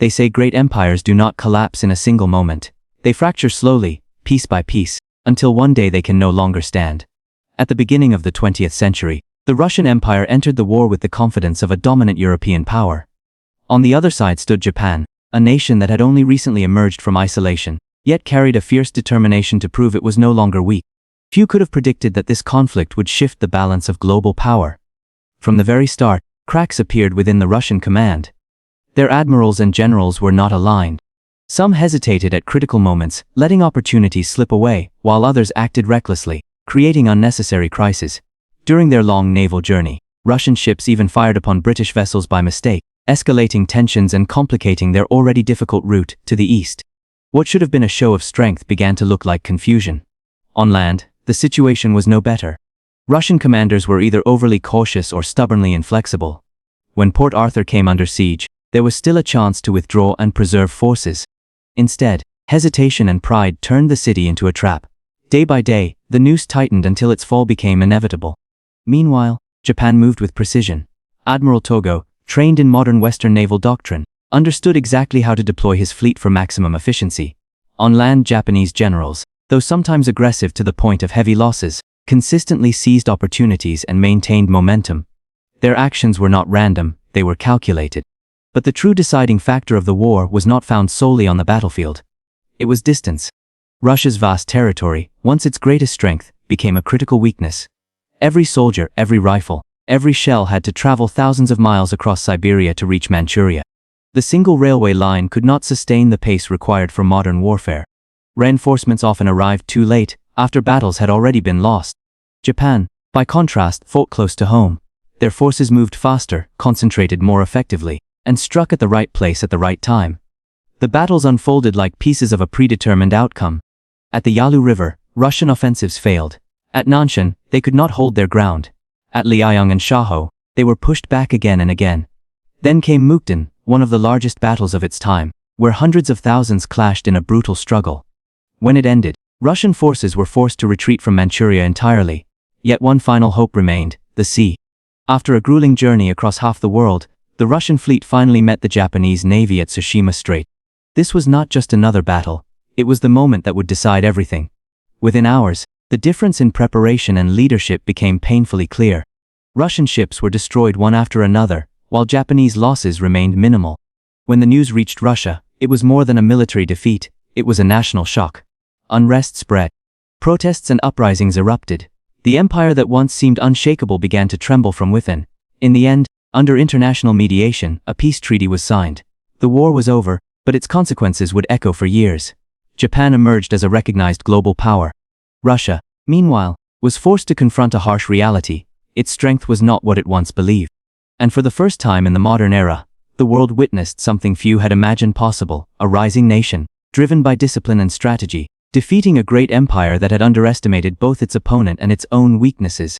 They say great empires do not collapse in a single moment. They fracture slowly, piece by piece, until one day they can no longer stand. At the beginning of the 20th century, the Russian Empire entered the war with the confidence of a dominant European power. On the other side stood Japan, a nation that had only recently emerged from isolation, yet carried a fierce determination to prove it was no longer weak. Few could have predicted that this conflict would shift the balance of global power. From the very start, cracks appeared within the Russian command. Their admirals and generals were not aligned. Some hesitated at critical moments, letting opportunities slip away, while others acted recklessly, creating unnecessary crises. During their long naval journey, Russian ships even fired upon British vessels by mistake, escalating tensions and complicating their already difficult route to the east. What should have been a show of strength began to look like confusion. On land, the situation was no better. Russian commanders were either overly cautious or stubbornly inflexible. When Port Arthur came under siege, there was still a chance to withdraw and preserve forces. Instead, hesitation and pride turned the city into a trap. Day by day, the noose tightened until its fall became inevitable. Meanwhile, Japan moved with precision. Admiral Togo, trained in modern Western naval doctrine, understood exactly how to deploy his fleet for maximum efficiency. On land, Japanese generals, though sometimes aggressive to the point of heavy losses, consistently seized opportunities and maintained momentum. Their actions were not random, they were calculated. But the true deciding factor of the war was not found solely on the battlefield. It was distance. Russia's vast territory, once its greatest strength, became a critical weakness. Every soldier, every rifle, every shell had to travel thousands of miles across Siberia to reach Manchuria. The single railway line could not sustain the pace required for modern warfare. Reinforcements often arrived too late, after battles had already been lost. Japan, by contrast, fought close to home. Their forces moved faster, concentrated more effectively, and struck at the right place at the right time. The battles unfolded like pieces of a predetermined outcome. At the Yalu River, Russian offensives failed. At Nanshan, they could not hold their ground. At Liaoyang and Shaho, they were pushed back again and again. Then came Mukden, one of the largest battles of its time, where hundreds of thousands clashed in a brutal struggle. When it ended, Russian forces were forced to retreat from Manchuria entirely. Yet one final hope remained: the sea. After a grueling journey across half the world, the Russian fleet finally met the Japanese navy at Tsushima Strait. This was not just another battle, it was the moment that would decide everything. Within hours, the difference in preparation and leadership became painfully clear. Russian ships were destroyed one after another, while Japanese losses remained minimal. When the news reached Russia, it was more than a military defeat, it was a national shock. Unrest spread. Protests and uprisings erupted. The empire that once seemed unshakable began to tremble from within. In the end, under international mediation, a peace treaty was signed. The war was over, but its consequences would echo for years. Japan emerged as a recognized global power. Russia, meanwhile, was forced to confront a harsh reality: its strength was not what it once believed. And for the first time in the modern era, the world witnessed something few had imagined possible: a rising nation, driven by discipline and strategy, defeating a great empire that had underestimated both its opponent and its own weaknesses.